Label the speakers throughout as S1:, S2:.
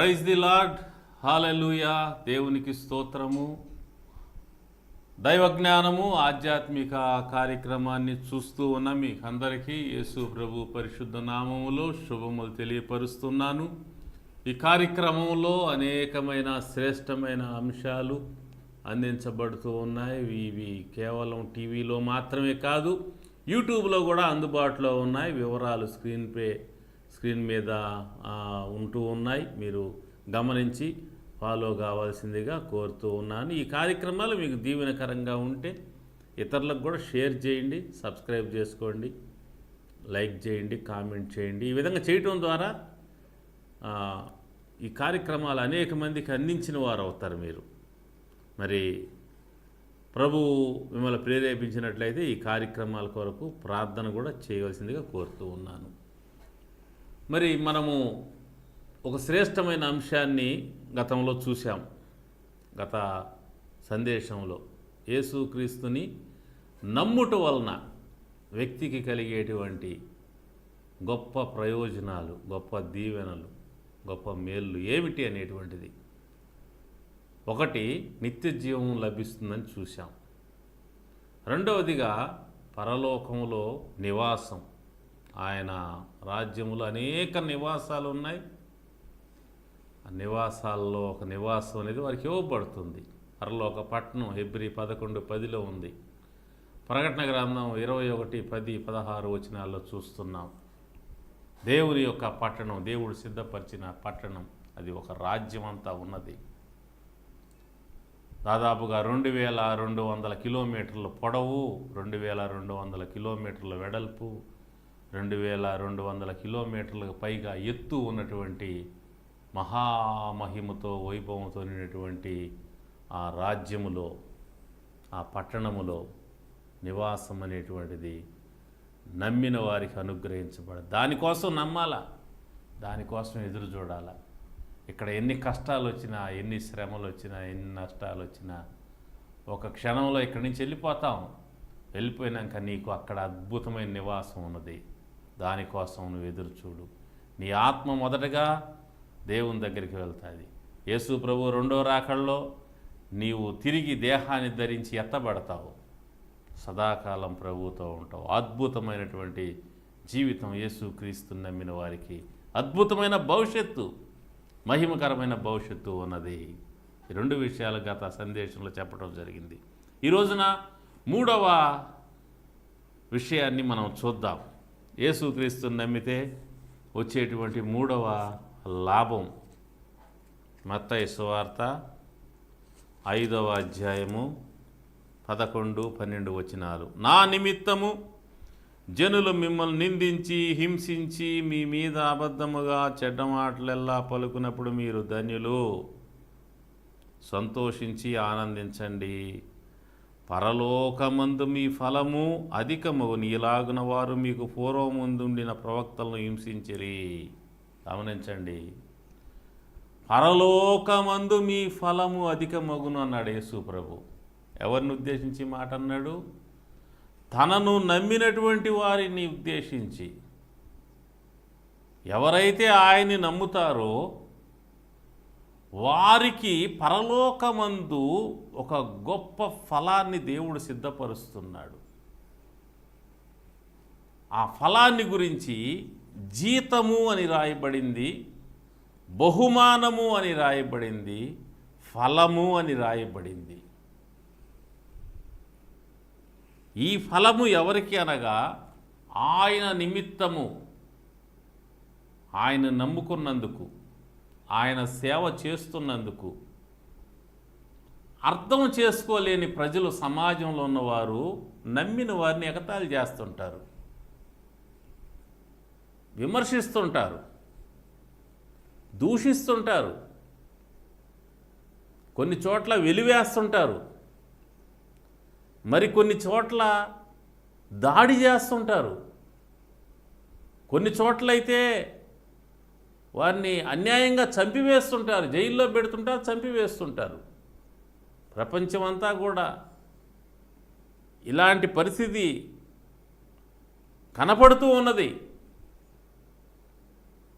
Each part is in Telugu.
S1: Praise the lord. హల్లెలూయా. దేవునికి స్తోత్రము. దైవజ్ఞానము ఆధ్యాత్మిక కార్యక్రమాన్ని చూస్తూ ఉన్న మీకు అందరికీ యేసు ప్రభు పరిశుద్ధ నామములో శుభములు తెలియపరుస్తున్నాను. ఈ కార్యక్రమంలో అనేకమైన శ్రేష్టమైన అంశాలు అందించబడుతూ ఉన్నాయి. ఇవి కేవలం టీవీలో మాత్రమే కాదు, యూట్యూబ్లో కూడా అందుబాటులో ఉన్నాయి. వివరాలు స్క్రీన్ మీద ఉంటూ ఉన్నాయి. మీరు గమనించి ఫాలో కావాల్సిందిగా కోరుతూ ఉన్నాను. ఈ కార్యక్రమాలు మీకు దీవెనకరంగా ఉంటే ఇతరులకు కూడా షేర్ చేయండి, సబ్స్క్రైబ్ చేసుకోండి, లైక్ చేయండి, కామెంట్ చేయండి. ఈ విధంగా చేయటం ద్వారా ఈ కార్యక్రమాలు అనేక మందికి అందించిన వారు అవుతారు. మీరు మరి ప్రభు మిమ్మల్ని ప్రేరేపించినట్లయితే ఈ కార్యక్రమాల కొరకు ప్రార్థన కూడా చేయవలసిందిగా కోరుతూ ఉన్నాను. మరి మనము ఒక శ్రేష్టమైన అంశాన్ని గతంలో చూసాం. గత సందేశంలో యేసుక్రీస్తుని నమ్ముట వలన వ్యక్తికి కలిగేటువంటి గొప్ప ప్రయోజనాలు, గొప్ప దీవెనలు, గొప్ప మేళ్ళు ఏమిటి అనేటువంటిది. ఒకటి, నిత్య జీవం లభిస్తుందని చూసాం. రెండవదిగా పరలోకంలో నివాసం. ఆయన రాజ్యములో అనేక నివాసాలు ఉన్నాయి. ఆ నివాసాల్లో ఒక నివాసం అనేది వారికి ఇవ్వబడుతుంది. పరలోక పట్టణం హెబ్రీ 11:10 ఉంది. ప్రకటన గ్రంథం 21:10-16 వచనాల్లో చూస్తున్నాం. దేవుని యొక్క పట్టణం, దేవుడు సిద్ధపరిచిన పట్టణం, అది ఒక రాజ్యం అంతా ఉన్నది. దాదాపుగా 2200 కిలోమీటర్ల పొడవు, 2200 కిలోమీటర్ల వెడల్పు, 2200 కిలోమీటర్లకు పైగా ఎత్తు ఉన్నటువంటి మహామహిమతో వైభవంతో నిండినటువంటి ఆ రాజ్యములో, ఆ పట్టణములో నివాసం అనేటువంటిది నమ్మిన వారికి అనుగ్రహించబడదు. దానికోసం నమ్మాలా, దానికోసం ఎదురు చూడాలా. ఇక్కడ ఎన్ని కష్టాలు వచ్చినా, ఎన్ని శ్రమలు వచ్చినా, ఎన్ని నష్టాలు వచ్చినా ఒక క్షణంలో ఇక్కడి నుంచి వెళ్ళిపోతాం. వెళ్ళిపోయినాక నీకు అక్కడ అద్భుతమైన నివాసం ఉన్నది. దానికోసం నువ్వు ఎదురు చూడు. నీ ఆత్మ మొదటగా దేవుని దగ్గరికి వెళ్తుంది. యేసు ప్రభు రెండో రాకడలో నీవు తిరిగి దేహాన్ని ధరించి ఎత్తబడతావు. సదాకాలం ప్రభువుతో ఉంటావు. అద్భుతమైనటువంటి జీవితం యేసుక్రీస్తుని నమ్మిన వారికి అద్భుతమైన భవిష్యత్తు, మహిమకరమైన భవిష్యత్తు ఉన్నది. ఈ రెండు విషయాలు గత సందేశంలో చెప్పడం జరిగింది. ఈ రోజున మూడవ విషయాన్ని మనం చూద్దాం. యేసుక్రీస్తుని నమ్మితే వచ్చేటువంటి మూడవ లాభం. మత్తయి సువార్త 5వ అధ్యాయము 11-12 వచనాలు. నా నిమిత్తము జనులు మిమ్మల్ని నిందించి, హింసించి, మీ మీద అబద్ధముగా చెడ్డ మాటలెల్లా పలుకున్నప్పుడు మీరు ధన్యులు. సంతోషించి ఆనందించండి, పరలోకమందు మీ ఫలము అధికమగును. ఇలాగున వారు మీకు పూర్వముందుండిన ప్రవక్తలను హింసించిరి. గమనించండి, పరలోకమందు మీ ఫలము అధికమగును అన్నాడు యేసు ప్రభు. ఎవరిని ఉద్దేశించి మాట అన్నాడు? తనను నమ్మినటువంటి వారిని ఉద్దేశించి. ఎవరైతే ఆయన్ని నమ్ముతారో వారికి పరలోకమందు ఒక గొప్ప ఫలాన్ని దేవుడు సిద్ధపరుస్తున్నాడు. ఆ ఫలాన్ని గురించి జీతము అని రాయబడింది, బహుమానము అని రాయబడింది, ఫలము అని రాయబడింది. ఈ ఫలము ఎవరికి అనగా ఆయన నిమిత్తము, ఆయన నమ్ముకున్నందుకు, ఆయన సేవ చేస్తున్నందుకు. అర్థం చేసుకోలేని ప్రజలు సమాజంలో ఉన్నవారు నమ్మిన వారిని ఎగతాళి చేస్తుంటారు, విమర్శిస్తుంటారు, దూషిస్తుంటారు, కొన్ని చోట్ల వెలివేస్తుంటారు, మరికొన్ని చోట్ల దాడి చేస్తుంటారు, కొన్ని చోట్లయితే వారిని అన్యాయంగా చంపివేస్తుంటారు, జైల్లో పెడుతుంటారు, చంపివేస్తుంటారు. ప్రపంచమంతా కూడా ఇలాంటి పరిస్థితి కనపడుతూ ఉన్నది.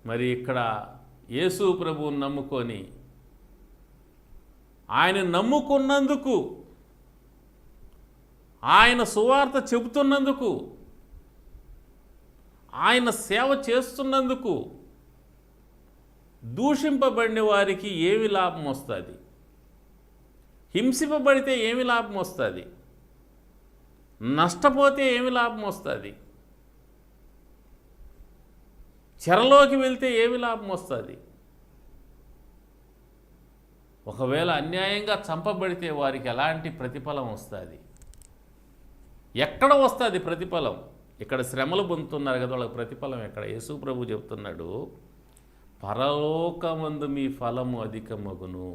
S1: మరి ఇక్కడ యేసు ప్రభువుని నమ్ముకొని ఆయన నమ్ముకున్నందుకు, ఆయన సువార్త చెబుతున్నందుకు, ఆయన సేవ చేస్తున్నందుకు దూషింపబడిన వారికి ఏమి లాభం వస్తుంది? హింసింపబడితే ఏమి లాభం వస్తుంది? నష్టపోతే ఏమి లాభం వస్తుంది? చెరలోకి వెళ్తే ఏమి లాభం వస్తుంది? ఒకవేళ అన్యాయంగా చంపబడితే వారికి ఎలాంటి ప్రతిఫలం వస్తుంది? ఎక్కడ వస్తుంది ప్రతిఫలం? ఇక్కడ శ్రమలు పొందుతున్నారు కదా, వాళ్ళకి ప్రతిఫలం ఎక్కడ? యేసు ప్రభు చెప్తున్నాడు, పరలోకమందు మీ ఫలము అధికమగును.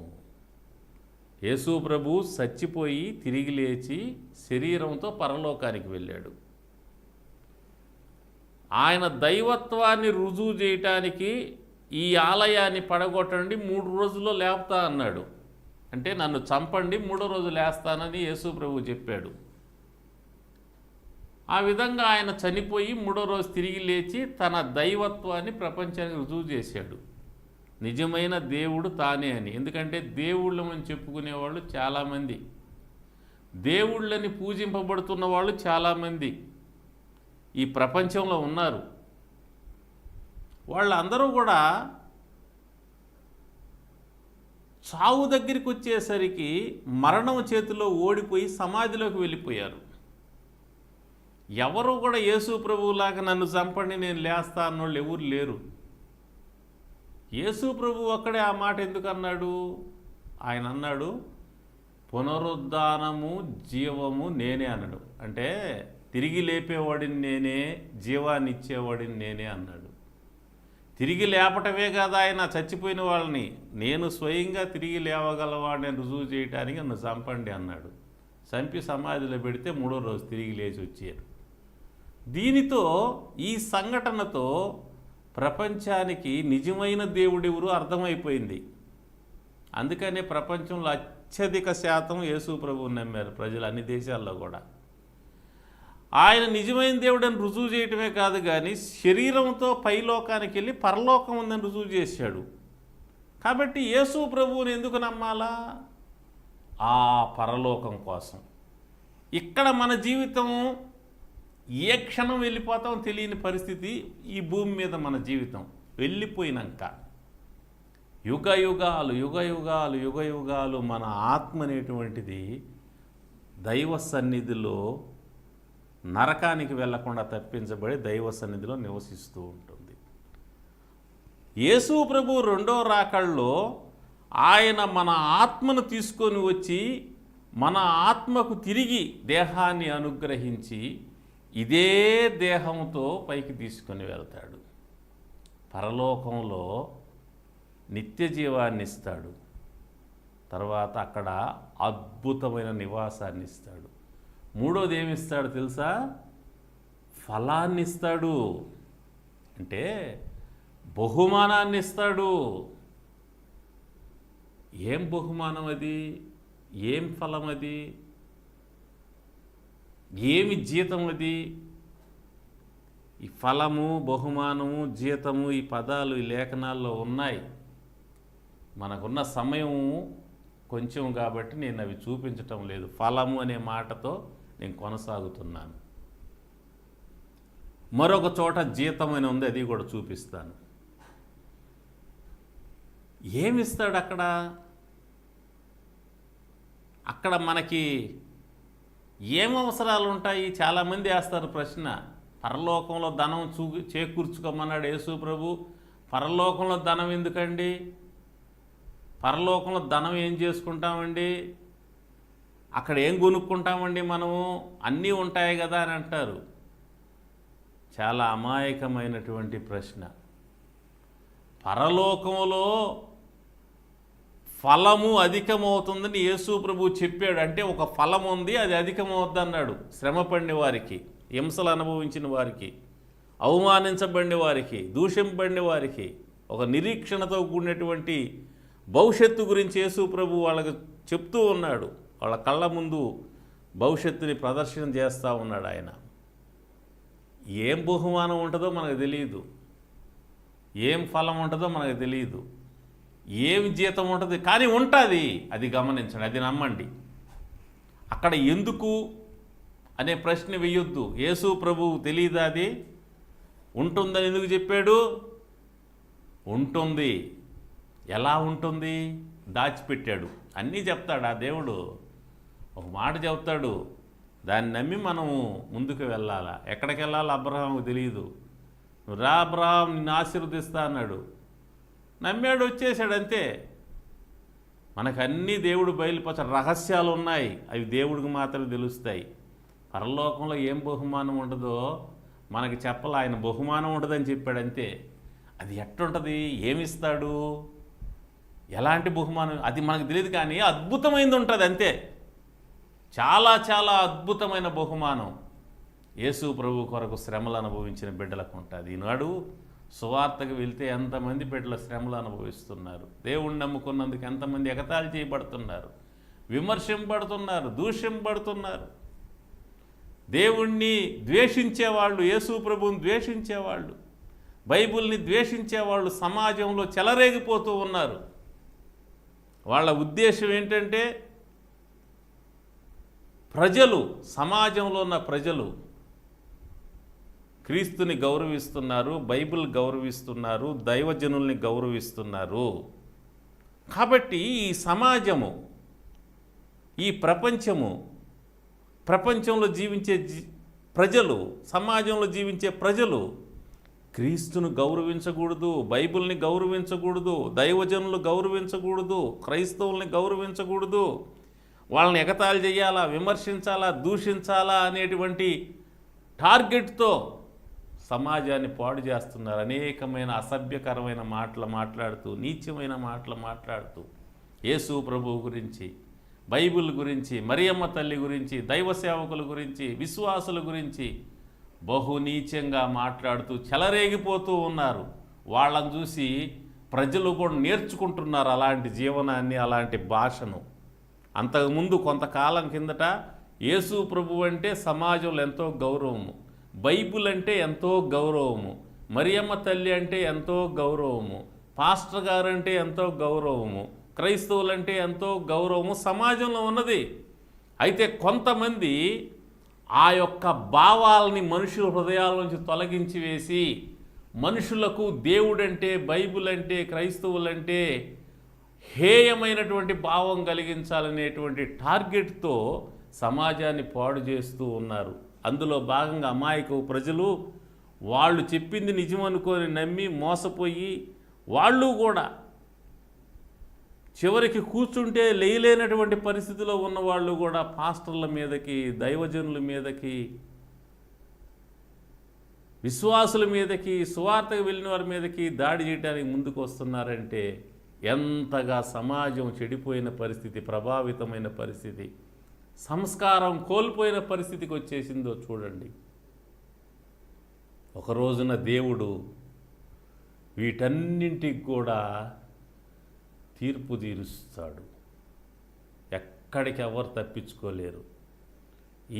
S1: యేసు ప్రభు చచ్చిపోయి తిరిగి లేచి శరీరంతో పరలోకానికి వెళ్ళాడు. ఆయన దైవత్వాన్ని రుజువు చేయటానికి ఈ ఆలయాన్ని పడగొట్టండి, 3 రోజుల్లో లేపుతా అన్నాడు. అంటే నన్ను చంపండి, 3వ రోజు లేస్తానని యేసు ప్రభు చెప్పాడు. ఆ విధంగా ఆయన చనిపోయి 3వ రోజు తిరిగి లేచి తన దైవత్వాన్ని ప్రపంచానికి రుజువు చేశాడు. నిజమైన దేవుడు తానే అని. ఎందుకంటే దేవుళ్ళమని చెప్పుకునేవాళ్ళు చాలామంది, దేవుళ్ళని పూజింపబడుతున్న వాళ్ళు చాలామంది ఈ ప్రపంచంలో ఉన్నారు. వాళ్ళందరూ కూడా చావు దగ్గరికి వచ్చేసరికి మరణం చేతిలో ఓడిపోయి సమాధిలోకి వెళ్ళిపోయారు. ఎవరు కూడా యేసు ప్రభువులాగా నన్ను చంపండి నేను లేస్తా అన్నోళ్ళు ఎవరు లేరు. యేసు ప్రభు ఒక్కడే ఆ మాట ఎందుకు అన్నాడు? ఆయన అన్నాడు, పునరుద్ధానము జీవము నేనే అన్నాడు. అంటే తిరిగి లేపేవాడిని నేనే, జీవాన్ని ఇచ్చేవాడిని నేనే అన్నాడు. తిరిగి లేపటమే కదా ఆయన చచ్చిపోయిన వాళ్ళని, నేను స్వయంగా తిరిగి లేవగలవాడిని రుజువు చేయడానికి నన్ను చంపండి అన్నాడు. చంపి సమాధిలో పెడితే 3వ రోజు తిరిగి లేచి వచ్చారు. దీనితో, ఈ సంఘటనతో ప్రపంచానికి నిజమైన దేవుడెవరు అర్థమైపోయింది. అందుకనే ప్రపంచంలో అత్యధిక శాతం యేసు ప్రభువుని నమ్మారు ప్రజలు, అన్ని దేశాల్లో కూడా. ఆయన నిజమైన దేవుడని రుజువు చేయటమే కాదు కానీ శరీరంతో పైలోకానికి వెళ్ళి పరలోకం ఉందని రుజువు చేశాడు. కాబట్టి యేసు ప్రభువుని ఎందుకు నమ్మాలా? ఆ పరలోకం కోసం. ఇక్కడ మన జీవితం ఏ క్షణం వెళ్ళిపోతాం తెలియని పరిస్థితి ఈ భూమి మీద మన జీవితం. వెళ్ళిపోయినాక యుగ యుగాలు యుగ యుగాలు యుగ యుగాలు మన ఆత్మ అనేటువంటిది దైవ సన్నిధిలో నరకానికి వెళ్లకుండా తప్పించబడి దైవ సన్నిధిలో నివసిస్తూ ఉంటుంది. యేసు ప్రభు 2వ రాకడలో ఆయన మన ఆత్మను తీసుకొని వచ్చి మన ఆత్మకు తిరిగి దేహాన్ని అనుగ్రహించి ఇదే దేహంతో పైకి తీసుకొని వెళ్తాడు. పరలోకంలో నిత్య జీవాన్ని ఇస్తాడు. తర్వాత అక్కడ అద్భుతమైన నివాసాన్ని ఇస్తాడు. 3వది ఏమిస్తాడు తెలుసా? ఫలాన్ని ఇస్తాడు. అంటే బహుమానాన్ని ఇస్తాడు. ఏం బహుమానం అది? ఏం ఫలం అది? ఏమి జీతం అది? ఈ ఫలము, బహుమానము, జీతము, ఈ పదాలు ఈ లేఖనాల్లో ఉన్నాయి. మనకున్న సమయం కొంచెం కాబట్టి నేను అవి చూపించటం లేదు. ఫలము అనే మాటతో నేను కొనసాగుతున్నాను. మరొక చోట జీతం అని ఉంది, అది కూడా చూపిస్తాను. ఏమిస్తాడు అక్కడ? అక్కడ మనకి ఏం అవసరాలు ఉంటాయి? చాలామంది వేస్తారు ప్రశ్న. పరలోకంలో ధనం చేకూర్చుకోమన్నాడు యేసు ప్రభు. పరలోకంలో ధనం ఎందుకండి? పరలోకంలో ధనం ఏం చేసుకుంటామండి? అక్కడ ఏం కొనుక్కుంటామండి మనము? అన్నీ ఉంటాయి కదా అని అంటారు. చాలా అమాయకమైనటువంటి ప్రశ్న. పరలోకంలో ఫలము అధికమవుతుందని యేసు ప్రభు చెప్పాడు. అంటే ఒక ఫలం ఉంది, అది అధికమవుద్ది అన్నాడు. శ్రమపడిన వారికి, హింసలు అనుభవించిన వారికి, అవమానించబడిన వారికి, దూషింపబడిన వారికి ఒక నిరీక్షణతో కూడినటువంటి భవిష్యత్తు గురించి యేసు ప్రభు వాళ్ళకి చెప్తూ ఉన్నాడు. వాళ్ళ కళ్ళ ముందు భవిష్యత్తుని ప్రదర్శన చేస్తూ ఉన్నాడు ఆయన. ఏం బహుమానం ఉంటుందో మనకు తెలియదు. ఏం ఫలం ఉంటుందో మనకు తెలియదు, ఏమి జీతం ఉంటుంది, కానీ ఉంటుంది. అది గమనించండి, అది నమ్మండి. అక్కడ ఎందుకు అనే ప్రశ్న వేయొద్దు. యేసు ప్రభువు తెలియదా అది? ఉంటుందని ఎందుకు చెప్పాడు? ఉంటుంది. ఎలా ఉంటుంది? దాచిపెట్టాడు. అన్నీ చెప్తాడు ఆ దేవుడు. ఒక మాట చెప్తాడు, దాన్ని నమ్మి మనము ముందుకు వెళ్ళాలా. ఎక్కడికి వెళ్ళాలో అబ్రహాముకు తెలియదు. నువ్వు రా అబ్రహాం, నిన్ను ఆశీర్వదిస్తా అన్నాడు. నమ్మాడు, వచ్చేసాడు, అంతే. మనకు అన్నీ దేవుడు బయలుపరచ రహస్యాలు ఉన్నాయి, అవి దేవుడికి మాత్రమే తెలుస్తాయి. పరలోకంలో ఏం బహుమానం ఉంటుందో మనకి చెప్పాలి. ఆయన బహుమానం ఉంటుందని చెప్పాడు, అంతే. అది ఎట్టుంటుంది, ఏమిస్తాడు, ఎలాంటి బహుమానం, అది మనకు తెలియదు, కానీ అద్భుతమైనది ఉంటుంది, అంతే. చాలా చాలా అద్భుతమైన బహుమానం యేసు ప్రభు కొరకు శ్రమలు అనుభవించిన బిడ్డలకు ఉంటుంది. ఈనాడు సువార్తకు వెళ్తే ఎంతమంది బిడ్డల శ్రమలు అనుభవిస్తున్నారు. దేవుణ్ణి నమ్ముకున్నందుకు ఎంతమంది ఎగతాళి చేయబడుతున్నారు, విమర్శింపబడుతున్నారు, దూషింపబడుతున్నారు. దేవుణ్ణి ద్వేషించేవాళ్ళు, యేసు ప్రభువుని ద్వేషించేవాళ్ళు, బైబిల్ని ద్వేషించేవాళ్ళు సమాజంలో చెలరేగిపోతూ ఉన్నారు. వాళ్ళ ఉద్దేశం ఏంటంటే ప్రజలు, సమాజంలో ఉన్న ప్రజలు క్రీస్తుని గౌరవిస్తున్నారు, బైబిల్ గౌరవిస్తున్నారు, దైవజనుల్ని గౌరవిస్తున్నారు. కాబట్టి ఈ సమాజము, ఈ ప్రపంచంలో జీవించే ప్రజలు, సమాజంలో జీవించే ప్రజలు క్రీస్తును గౌరవించకూడదు, బైబిల్ని గౌరవించకూడదు, దైవజనులు గౌరవించకూడదు, క్రైస్తవుల్ని గౌరవించకూడదు, వాళ్ళని ఎగతాళి చేయాలా, విమర్శించాలా, దూషించాలా అనేటువంటి టార్గెట్తో సమాజాన్ని పాడు చేస్తున్నారు. అనేకమైన అసభ్యకరమైన మాటలు మాట్లాడుతూ, నీచమైన మాటలు మాట్లాడుతూ, యేసు ప్రభువు గురించి, బైబిల్ గురించి, మరియమ్మ తల్లి గురించి, దైవ సేవకుల గురించి, విశ్వాసుల గురించి బహు నీచంగా మాట్లాడుతూ చెలరేగిపోతూ ఉన్నారు. వాళ్ళని చూసి ప్రజలు కూడా నేర్చుకుంటున్నారు అలాంటి జీవనాన్ని, అలాంటి భాషను. అంతకుముందు కొంతకాలం కిందట యేసు ప్రభు అంటే సమాజంలో ఎంతో గౌరవము, బైబిల్ అంటే ఎంతో గౌరవము, మరియమ్మ తల్లి అంటే ఎంతో గౌరవము, పాస్టర్ గారు అంటే ఎంతో గౌరవము, క్రైస్తవులంటే ఎంతో గౌరవము సమాజంలో ఉన్నది. అయితే కొంతమంది ఆ యొక్క భావాలని మనుషుల హృదయాల నుంచి తొలగించి వేసి, మనుషులకు దేవుడంటే, బైబిల్ అంటే, క్రైస్తవులంటే హేయమైనటువంటి భావం కలిగించాలనేటువంటి టార్గెట్తో సమాజాన్ని పాడు చేస్తూ ఉన్నారు. అందులో భాగంగా అమాయక ప్రజలు వాళ్ళు చెప్పింది నిజమనుకొని నమ్మి మోసపోయి, వాళ్ళు కూడా చివరికి కూర్చుంటే లేయలేనటువంటి పరిస్థితిలో ఉన్నవాళ్ళు కూడా పాస్టర్ల మీదకి, దైవజనుల మీదకి, విశ్వాసుల మీదకి, సువార్తకు వెళ్ళిన వారి మీదకి దాడి చేయడానికి ముందుకు వస్తున్నారంటే ఎంతగా సమాజం చెడిపోయిన పరిస్థితి, ప్రభావితమైన పరిస్థితి, సంస్కారం కోల్పోయిన పరిస్థితికి వచ్చేసిందో చూడండి. ఒక రోజున దేవుడు వీటన్నింటికి కూడా తీర్పు తీరుస్తాడు. ఎక్కడికి ఎవరు తప్పించుకోలేరు.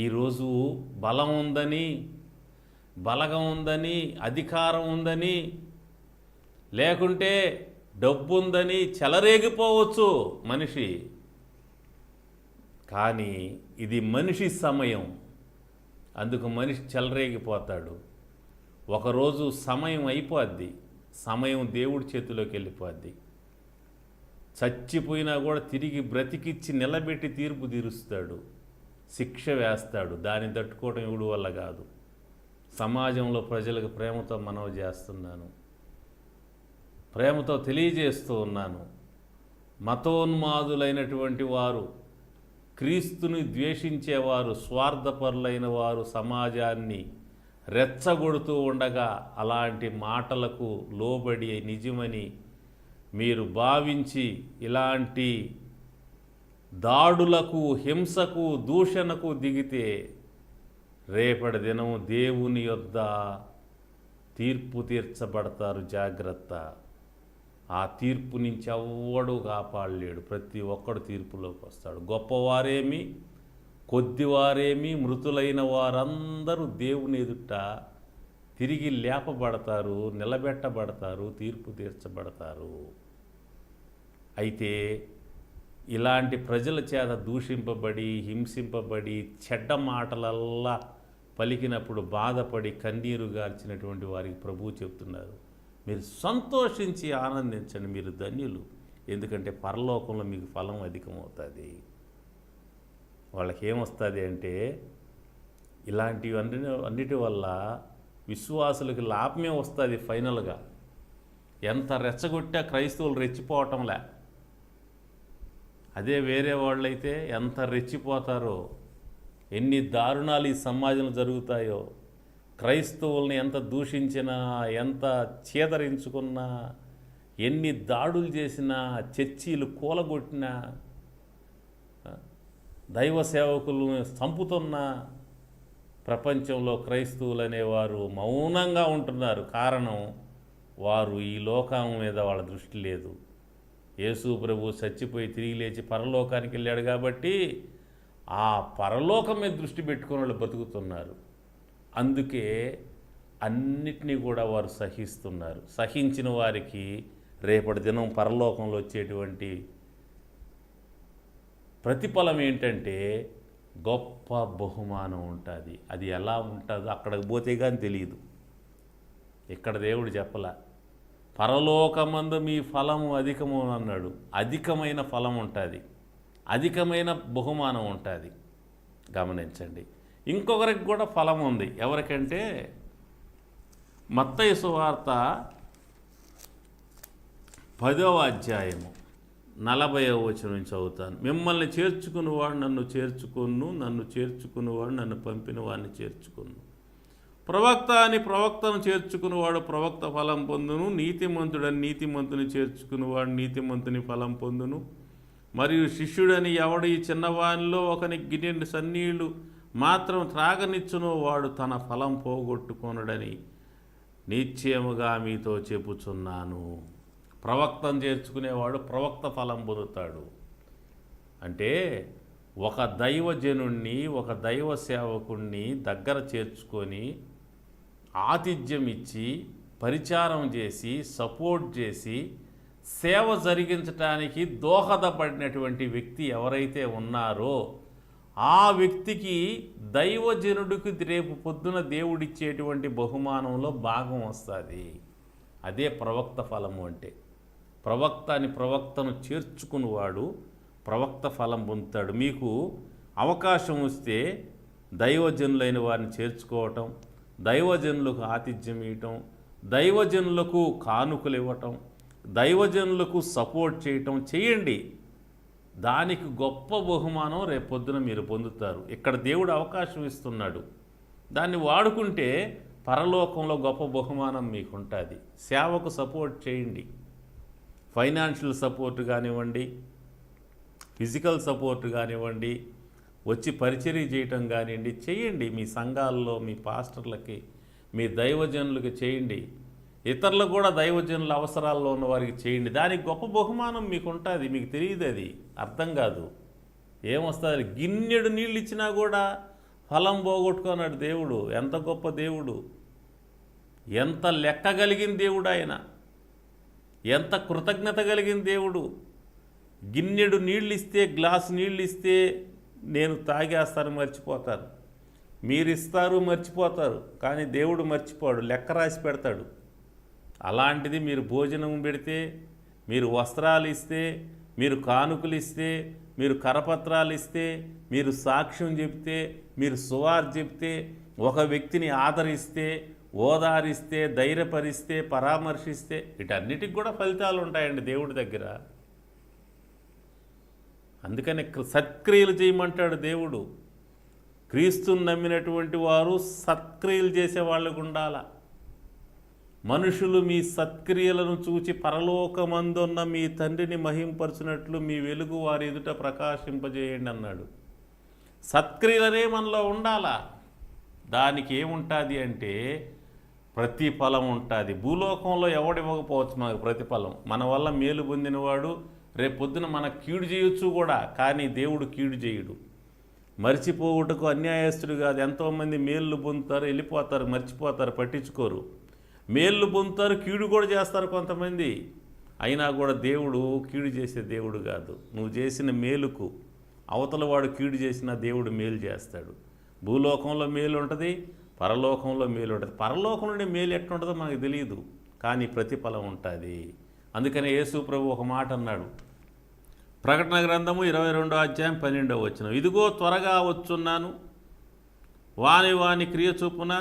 S1: ఈరోజు బలం ఉందని, బలగం ఉందని, అధికారం ఉందని, లేకుంటే డబ్బు ఉందని చెలరేగిపోవచ్చు మనిషి. కానీ ఇది మనిషి సమయం, అందుకు మనిషి చెలరేగిపోతాడు. ఒకరోజు సమయం అయిపోద్ది, సమయం దేవుడి చేతిలోకి వెళ్ళిపోద్ది. చచ్చిపోయినా కూడా తిరిగి బ్రతికిచ్చి నిలబెట్టి తీర్పు తీరుస్తాడు, శిక్ష వేస్తాడు. దాన్ని తట్టుకోవడం ఎవడి వల్ల కాదు. సమాజంలో ప్రజలకు ప్రేమతో మనవి చేస్తున్నాను, ప్రేమతో తెలియజేస్తూ ఉన్నాను. మతోన్మాదులైనటువంటి వారు, క్రీస్తుని ద్వేషించేవారు, స్వార్థపరులైన వారు సమాజాన్ని రెచ్చగొడుతూ ఉండగా అలాంటి మాటలకు లోబడి నిజమని మీరు భావించి ఇలాంటి దాడులకు, హింసకు, దూషణకు దిగితే రేపటి దినం దేవుని యొద్ద తీర్పు తీర్చబడతారు. జాగ్రత్త. ఆ తీర్పు నుంచి ఎవ్వడు కాపాడలేడు. ప్రతి ఒక్కడు తీర్పులోకి వస్తాడు. గొప్పవారేమి, కొద్దివారేమి, మృతులైన వారందరూ దేవుని ఎదుట తిరిగి లేపబడతారు, నిలబెట్టబడతారు, తీర్పు తీర్చబడతారు. అయితే ఇలాంటి ప్రజల చేత దూషింపబడి, హింసింపబడి, చెడ్డ మాటలల్లా పలికినప్పుడు బాధపడి కన్నీరు గార్చినటువంటి వారికి ప్రభువు చెప్తున్నారు, మీరు సంతోషించి ఆనందించండి, మీరు ధన్యులు, ఎందుకంటే పరలోకంలో మీకు ఫలం అధికమవుతుంది. వాళ్ళకి ఏమొస్తుంది అంటే అన్నిటి వల్ల విశ్వాసులకి లాభమే వస్తుంది. ఫైనల్గా ఎంత రెచ్చగొట్టా క్రైస్తవులు రెచ్చిపోవటంలే. అదే వేరే వాళ్ళైతే ఎంత రెచ్చిపోతారో, ఎన్ని దారుణాలు ఈ సమాజంలో జరుగుతాయో, క్రైస్తవుల్ని ఎంత దూషించినా, ఎంత చీదరించుకున్నా, ఎన్ని దాడులు చేసినా, చర్చీలు కూలగొట్టినా, దైవ సేవకులను చంపుతున్నా, ప్రపంచంలో క్రైస్తవులు అనేవారు మౌనంగా ఉంటున్నారు. కారణం, వారు ఈ లోకం మీద వాళ్ళ దృష్టి లేదు. యేసు ప్రభు చచ్చిపోయి తిరిగి లేచి పరలోకానికి వెళ్ళాడు కాబట్టి ఆ పరలోకం మీద దృష్టి పెట్టుకుని వాళ్ళు బతుకుతున్నారు. అందుకే అన్నిటినీ కూడా వారు సహిస్తున్నారు. సహించిన వారికి రేపటి దినం పరలోకంలో వచ్చేటువంటి ప్రతిఫలం ఏంటంటే గొప్ప బహుమానం ఉంటుంది. అది ఎలా ఉంటుందో అక్కడికి పోతే కానీ తెలియదు. ఇక్కడ దేవుడు చెప్పలా, పరలోకమందు మీ ఫలము అధికము అన్నాడు. అధికమైన ఫలం ఉంటుంది, అధికమైన బహుమానం ఉంటుంది. గమనించండి. ఇంకొకరికి కూడా ఫలం ఉంది. ఎవరికంటే మత్తయి సువార్త 10వ అధ్యాయము 40వ వచనం నుంచి చదువుతాను. మిమ్మల్ని చేర్చుకునేవాడు నన్ను చేర్చుకొను, నన్ను చేర్చుకునేవాడు నన్ను పంపిన వాడిని చేర్చుకొను. ప్రవక్త అని ప్రవక్తను చేర్చుకునేవాడు ప్రవక్త ఫలం పొందును, నీతిమంతుడని నీతిమంతుని చేర్చుకునేవాడు నీతిమంతుని ఫలం పొందును. మరియు శిష్యుడని ఎవడు ఈ చిన్నవానిలో ఒకని గిన్నె సన్నీళ్లు మాత్రం త్రాగనిచ్చునో వాడు తన ఫలం పోగొట్టుకొనడని నిశ్చయముగా మీతో చెప్పుచున్నాను. ప్రవక్తను చేర్చుకునేవాడు ప్రవక్త ఫలం పొందుతాడు. అంటే ఒక దైవజనుణ్ణి, ఒక దైవ సేవకుణ్ణి దగ్గర చేర్చుకొని ఆతిథ్యం ఇచ్చి, పరిచారం చేసి, సపోర్ట్ చేసి, సేవ జరిగించడానికి దోహదపడినటువంటి వ్యక్తి ఎవరైతే ఉన్నారో ఆ వ్యక్తికి దైవజనుడికి రేపు పొద్దున దేవుడిచ్చేటువంటి బహుమానంలో భాగం వస్తుంది. అదే ప్రవక్త ఫలము అంటే. ప్రవక్తను చేర్చుకునేవాడు ప్రవక్త ఫలం పొందుతాడు. మీకు అవకాశం వస్తే దైవజనులైన వారిని చేర్చుకోవటం, దైవజనులకు ఆతిథ్యం ఇవ్వటం, దైవజనులకు కానుకలు ఇవ్వటం, దైవజనులకు సపోర్ట్ చేయటం చేయండి. దానికి గొప్ప బహుమానం రేపొద్దున మీరు పొందుతారు. ఇక్కడ దేవుడు అవకాశం ఇస్తున్నాడు. దాన్ని వాడుకుంటే పరలోకంలో గొప్ప బహుమానం మీకు ఉంటుంది. సేవకు సపోర్ట్ చేయండి. ఫైనాన్షియల్ సపోర్ట్ కానివ్వండి, ఫిజికల్ సపోర్ట్ కానివ్వండి, వచ్చి పరిచర్య చేయటం కానివ్వండి, చేయండి. మీ సంఘాల్లో మీ పాస్టర్లకి, మీ దైవజనులకి చేయండి. ఇతరులకు కూడా దైవజనుల అవసరాల్లో ఉన్న వారికి చేయండి. దానికి గొప్ప బహుమానం మీకు ఉంటుంది. మీకు తెలియదు, అది అర్థం కాదు. ఏమొస్తుంది? గిన్నెడు నీళ్ళు ఇచ్చినా కూడా ఫలం పోగొట్టుకున్నాడు దేవుడు. ఎంత గొప్ప దేవుడు, ఎంత లెక్క కలిగిన దేవుడు ఆయన, ఎంత కృతజ్ఞత కలిగిన దేవుడు. గిన్నెడు నీళ్ళు ఇస్తే, గ్లాసు నీళ్ళు ఇస్తే నేను తాగేస్తాను మర్చిపోతాను, మీరు ఇస్తారు మర్చిపోతారు, కానీ దేవుడు మర్చిపోడు, లెక్క రాసి పెడతాడు. అలాంటిది మీరు భోజనం పెడితే, మీరు వస్త్రాలు ఇస్తే, మీరు కానుకలు ఇస్తే, మీరు కరపత్రాలు ఇస్తే, మీరు సాక్ష్యం చెప్తే, మీరు సువార్త చెప్తే, ఒక వ్యక్తిని ఆదరిస్తే, ఓదారిస్తే, ధైర్యపరిస్తే, పరామర్శిస్తే, వీటన్నిటికి కూడా ఫలితాలు ఉంటాయండి దేవుడి దగ్గర. అందుకని సత్క్రియలు చేయమంటాడు దేవుడు. క్రీస్తుని నమ్మినటువంటి వారు సత్క్రియలు చేసే వాళ్ళకు ఉండాల. మనుషులు మీ సత్క్రియలను చూచి పరలోకమందున్న మీ తండ్రిని మహింపరచినట్లు మీ వెలుగు వారి ఎదుట ప్రకాశింపజేయండి అన్నాడు. సత్క్రియలనే మనలో ఉండాలా. దానికి ఏముంటుంది అంటే ప్రతిఫలం ఉంటుంది. భూలోకంలో ఎవడివ్వకపోవచ్చు మనకు ప్రతిఫలం. మన వల్ల మేలు పొందినవాడు రేపొద్దున మనకు కీడు చేయొచ్చు కూడా, కానీ దేవుడు కీడు చేయడు. మర్చిపోవుటకు అన్యాయస్తుడు కాదు. ఎంతోమంది మేళ్ళు పొందుతారు, వెళ్ళిపోతారు, మర్చిపోతారు, పట్టించుకోరు. మేళ్ళు పొందుతారు, కీడు కూడా చేస్తారు కొంతమంది. అయినా కూడా దేవుడు కీడు చేసే దేవుడు కాదు. నువ్వు చేసిన మేలుకు అవతల వాడు కీడు చేసిన దేవుడు మేలు చేస్తాడు. భూలోకంలో మేలు ఉంటుంది, పరలోకంలో మేలు ఉంటుంది. పరలోకంలోనే మేలు ఎట్లుంటుందో మనకు తెలియదు, కానీ ప్రతిఫలం ఉంటుంది. అందుకని యేసు ప్రభు ఒక మాట అన్నాడు, ప్రకటన గ్రంథము 22:12. ఇదిగో త్వరగా వచ్చున్నాను, వాని వాని క్రియ చొప్పున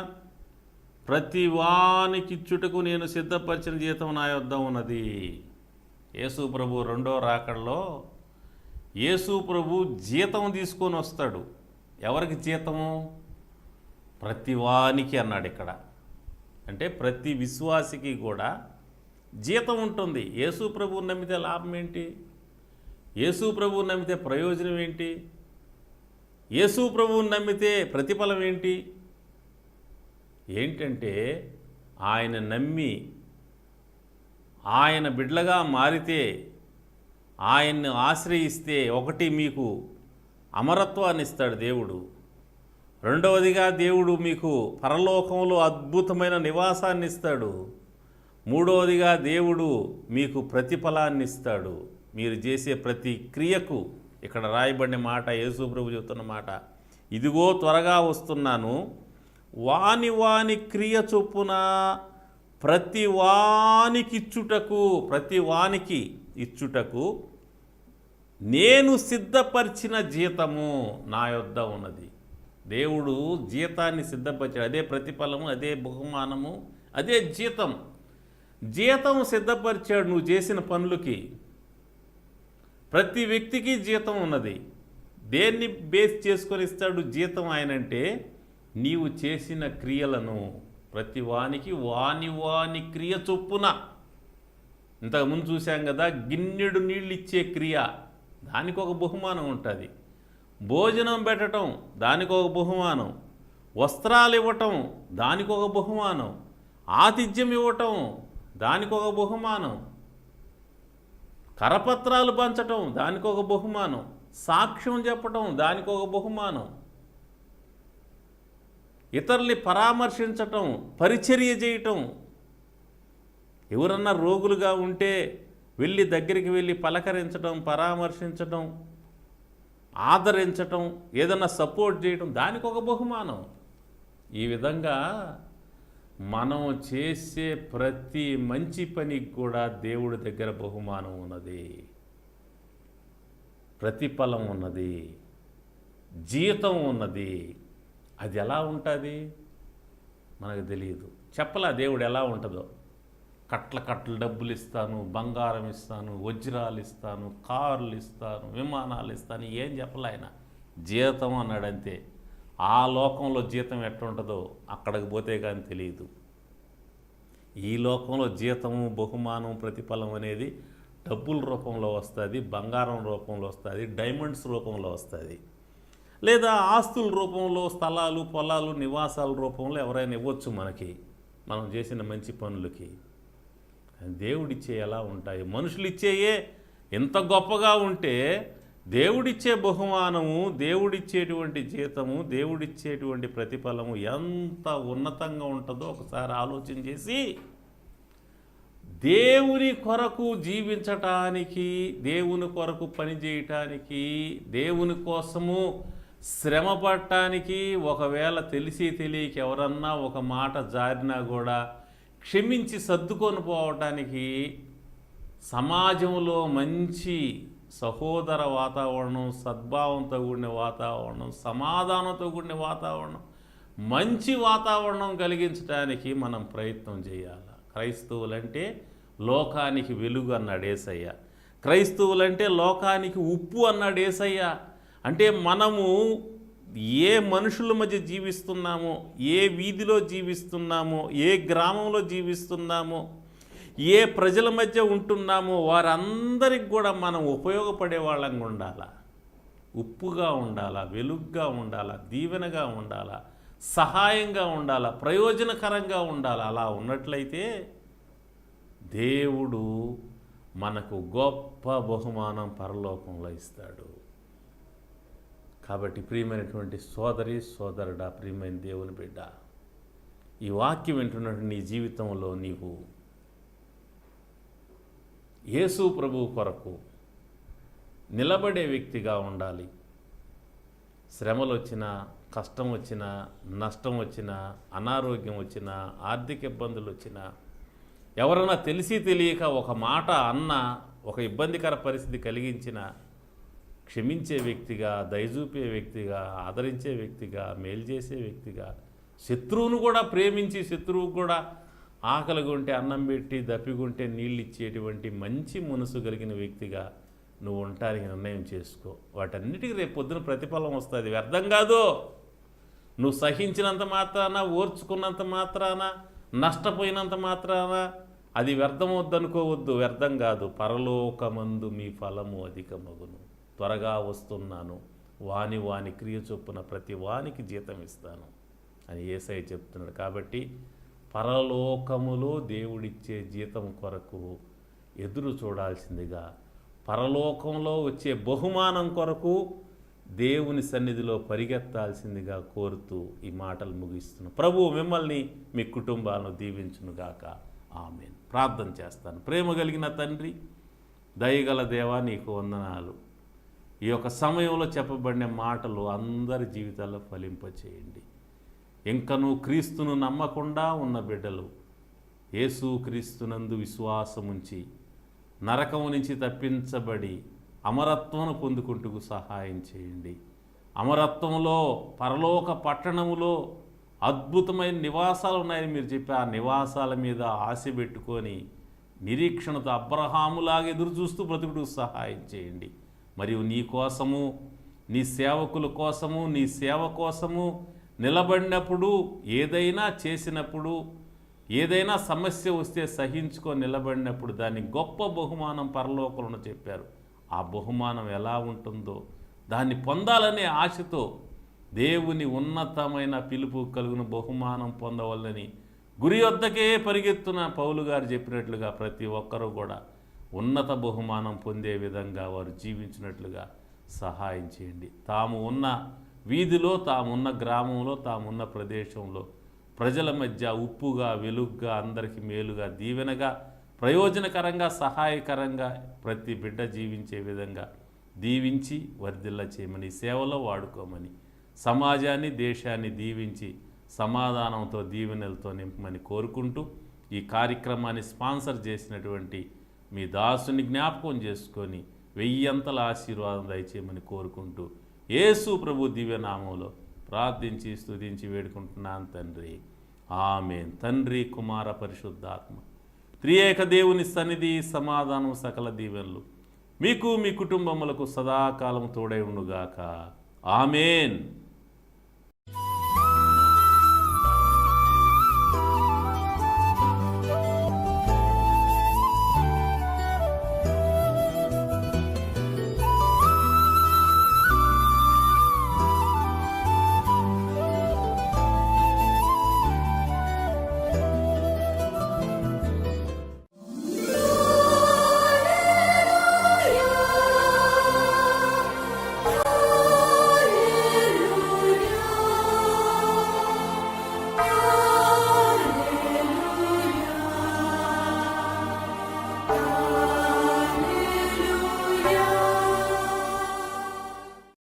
S1: ప్రతి వానికిచ్చుటకు నేను సిద్ధపరిచిన జీతం నా యొద్ద ఉన్నది. యేసు ప్రభు రెండో రాకడలో యేసు ప్రభు జీతం తీసుకొని వస్తాడు. ఎవరికి జీతము? ప్రతి వానికి అన్నాడు ఇక్కడ. అంటే ప్రతి విశ్వాసికి కూడా జీతం ఉంటుంది. యేసు ప్రభువు నమ్మితే లాభం ఏంటి? యేసు ప్రభువు నమ్మితే ప్రయోజనం ఏంటి? యేసు ప్రభువుని నమ్మితే ప్రతిఫలం ఏంటి? ఏంటంటే ఆయన నమ్మి ఆయన బిడ్డలుగా మారితే, ఆయన్ని ఆశ్రయిస్తే, ఒకటి మీకు అమరత్వాన్ని ఇస్తాడు దేవుడు. రెండవదిగా దేవుడు మీకు పరలోకంలో అద్భుతమైన నివాసాన్ని ఇస్తాడు. మూడవదిగా దేవుడు మీకు ప్రతిఫలాన్ని ఇస్తాడు. మీరు చేసే ప్రతి క్రియకు. ఇక్కడ రాయబడిన మాట, యేసు ప్రభు చెబుతున్న మాట, ఇదిగో త్వరగా వస్తున్నాను, వాని వాని క్రియ చొప్పున ప్రతి వానికి ఇచ్చుటకు నేను సిద్ధపరిచిన జీతము నా యొద్ద ఉన్నది. దేవుడు జీతాన్ని సిద్ధపరిచాడు. అదే ప్రతిఫలము, అదే బహుమానము, అదే జీతం. జీతం సిద్ధపరిచాడు నువ్వు చేసిన పనులకి. ప్రతి వ్యక్తికి జీతం ఉన్నది. దేన్ని బేస్ చేసుకొని ఇస్తాడు జీతం ఆయనంటే? నీవు చేసిన క్రియలను. ప్రతి వానికి వాని క్రియ చొప్పున. ఇంతకుముందు చూసాం కదా, గిన్నెడు నీళ్ళు ఇచ్చే క్రియ, దానికి ఒక బహుమానం ఉంటుంది. భోజనం పెట్టడం, దానికి ఒక బహుమానం. వస్త్రాలు ఇవ్వటం, దానికి ఒక బహుమానం. ఆతిథ్యం ఇవ్వటం, దానికి ఒక బహుమానం. కరపత్రాలు పంచటం, దానికి ఒక బహుమానం. సాక్ష్యం చెప్పటం, దానికి ఒక బహుమానం. ఇతరుల్ని పరామర్శించటం, పరిచర్య చేయటం. ఎవరన్నా రోగులుగా ఉంటే దగ్గరికి వెళ్ళి పలకరించటం, పరామర్శించటం, ఆదరించటం, ఏదన్నా సపోర్ట్ చేయటం, దానికి ఒక బహుమానం. ఈ విధంగా మనం చేసే ప్రతి మంచి పనికి కూడా దేవుడి దగ్గర బహుమానం ఉన్నది, ప్రతిఫలం ఉన్నది, జీతం ఉన్నది. అది ఎలా ఉంటుంది మనకు తెలియదు. చెప్పలా దేవుడు ఎలా ఉంటుందో. కట్ల డబ్బులు ఇస్తాను, బంగారం ఇస్తాను, వజ్రాలు ఇస్తాను, కార్లు ఇస్తాను, విమానాలు ఇస్తాను, ఏం చెప్పలే ఆయన. జీతం అన్నాడంతే. ఆ లోకంలో జీతం ఎట్లుంటుందో అక్కడికి పోతే కానీ తెలియదు. ఈ లోకంలో జీతము, బహుమానం, ప్రతిఫలం అనేది డబ్బుల రూపంలో వస్తుంది, బంగారం రూపంలో వస్తుంది, డైమండ్స్ రూపంలో వస్తుంది, లేదా ఆస్తుల రూపంలో, స్థలాలు, పొలాలు, నివాసాల రూపంలో ఎవరైనా ఇవ్వచ్చు మనకి, మనం చేసిన మంచి పనులకి. దేవుడిచ్చే ఎలా ఉంటాయి? మనుషులు ఇచ్చేయే ఎంత గొప్పగా ఉంటే, దేవుడిచ్చే బహుమానము, దేవుడిచ్చేటువంటి జీతము, దేవుడిచ్చేటువంటి ప్రతిఫలము ఎంత ఉన్నతంగా ఉంటుందో ఒకసారి ఆలోచన చేసి, దేవుని కొరకు జీవించటానికి, దేవుని కొరకు పనిచేయటానికి, దేవుని కోసము శ్రమ పడటానికి, ఒకవేళ తెలిసి తెలియక ఎవరన్నా ఒక మాట జారినా కూడా క్షమించి సర్దుకొని పోవటానికి, సమాజంలో మంచి సహోదర వాతావరణం, సద్భావంతో కూడిన వాతావరణం, సమాధానంతో కూడిన వాతావరణం, మంచి వాతావరణం కలిగించడానికి మనం ప్రయత్నం చేయాలి. క్రైస్తవులంటే లోకానికి వెలుగు అన్నాడు యేసయ్య. క్రైస్తవులంటే లోకానికి ఉప్పు అన్నాడు యేసయ్య. అంటే మనము ఏ మనుషుల మధ్య జీవిస్తున్నామో, ఏ వీధిలో జీవిస్తున్నామో, ఏ గ్రామంలో జీవిస్తున్నామో, ఏ ప్రజల మధ్య ఉంటున్నామో వారందరికి కూడా మనం ఉపయోగపడే వాళ్ళంగా ఉండాలా, ఉప్పుగా ఉండాలా, వెలుగుగా ఉండాలా, దీవెనగా ఉండాలా, సహాయంగా ఉండాలా, ప్రయోజనకరంగా ఉండాలా. అలా ఉన్నట్లయితే దేవుడు మనకు గొప్ప బహుమానం పరలోకంలో ఇస్తాడు. కాబట్టి ప్రియమైనటువంటి సోదరి సోదరుడా, ప్రియమైన దేవుని బిడ్డ, ఈ వాక్యం వింటున్నట్టు నీ జీవితంలో నీవు యేసు ప్రభువు కొరకు నిలబడే వ్యక్తిగా ఉండాలి. శ్రమలు వచ్చినా, కష్టం వచ్చినా, నష్టం వచ్చినా, అనారోగ్యం వచ్చినా, ఆర్థిక ఇబ్బందులు వచ్చినా, ఎవరైనా తెలిసి తెలియక ఒక మాట అన్నా, ఒక ఇబ్బందికర పరిస్థితి కలిగించిన క్షమించే వ్యక్తిగా, దయచూపే వ్యక్తిగా, ఆదరించే వ్యక్తిగా, మేలు చేసే వ్యక్తిగా, శత్రువును కూడా ప్రేమించి శత్రువుకు కూడా ఆకలిగుంటే అన్నం పెట్టి, దప్పిగుంటే నీళ్ళు ఇచ్చేటువంటి మంచి మనసు కలిగిన వ్యక్తిగా నువ్వు ఉండటానికి నిర్ణయం చేసుకో. వాటన్నిటికీ రేపు పొద్దున ప్రతిఫలం వస్తుంది, వ్యర్థం కాదు. నువ్వు సహించినంత మాత్రాన, ఓర్చుకున్నంత మాత్రాన, నష్టపోయినంత మాత్రాన అది వ్యర్థమవుద్దనుకోవద్దు. వ్యర్థం కాదు. పరలోకమందు మీ ఫలము అధికమగును. త్వరగా వస్తున్నాను, వాని వాని క్రియ చొప్పున ప్రతి వానికి జీతం ఇస్తాను అని యేసయ్య చెప్తున్నాడు. కాబట్టి పరలోకములో దేవుడిచ్చే జీతం కొరకు ఎదురు చూడాల్సిందిగా, పరలోకంలో వచ్చే బహుమానం కొరకు దేవుని సన్నిధిలో పరిగెత్తాల్సిందిగా కోరుతూ ఈ మాటలు ముగిస్తున్నాను. ప్రభువు మిమ్మల్ని, మీ కుటుంబాలను దీవించునుగాక. ఆమేన్. ప్రార్థన చేస్తాను. ప్రేమ కలిగిన తండ్రి, దయగల దేవా, నీకు వందనాలు. ఈ యొక్క సమయంలో చెప్పబడిన మాటలు అందరి జీవితాల్లో ఫలింపచేయండి. ఇంకనూ క్రీస్తును నమ్మకుండా ఉన్న బిడ్డలు యేసు క్రీస్తునందు విశ్వాసముంచి నరకము నుంచి తప్పించబడి అమరత్వమును పొందుకుంటూ సహాయం చేయండి. అమరత్వంలో, పరలోక పట్టణములో అద్భుతమైన నివాసాలు ఉన్నాయని మీరు చెప్పి, ఆ నివాసాల మీద ఆశ పెట్టుకొని నిరీక్షణతో అబ్రహాములాగా ఎదురు చూస్తూ బ్రతుకుడు సహాయం చేయండి. మరియు నీ కోసము, నీ సేవకుల కోసము, నీ సేవ కోసము నిలబడినప్పుడు, ఏదైనా చేసినప్పుడు, ఏదైనా సమస్య వస్తే సహించుకొని నిలబడినప్పుడు దాని గొప్ప బహుమానం పరలోకంలో చెప్పారు. ఆ బహుమానం ఎలా ఉంటుందో దాన్ని పొందాలనే ఆశతో దేవుని ఉన్నతమైన పిలుపు కలుగున బహుమానం పొందవాలని గురి వద్దకే పరిగెత్తున పౌలు గారు చెప్పినట్లుగా ప్రతి ఒక్కరూ కూడా ఉన్నత బహుమానం పొందే విధంగా వారు జీవించినట్లుగా సహాయం చేయండి. తాము ఉన్న వీధిలో, తామున్న గ్రామంలో, తామున్న ప్రదేశంలో ప్రజల మధ్య ఉప్పుగా, వెలుగుగా, అందరికీ మేలుగా, దీవెనగా, ప్రయోజనకరంగా, సహాయకరంగా ప్రతి బిడ్డ జీవించే విధంగా దీవించి వర్ధిల్ల చేయమని, సేవలో వాడుకోమని, సమాజాన్ని, దేశాన్ని దీవించి సమాధానంతో, దీవెనలతో నింపమని కోరుకుంటూ, ఈ కార్యక్రమాన్ని స్పాన్సర్ చేసినటువంటి మీ దాసుని జ్ఞాపకం చేసుకొని 1000 ఆశీర్వాదం దయచేయమని కోరుకుంటూ యేసు ప్రభు దివ్యనామంలో ప్రార్థించి స్తుతించి వేడుకుంటున్నాను తండ్రి. ఆమేన్. తండ్రి, కుమార, పరిశుద్ధాత్మ త్రియేక దేవుని సన్నిధి, సమాధానం, సకల దీవెనలు మీకు, మీ కుటుంబములకు సదాకాలం తోడై ఉండుగాక. ఆమేన్.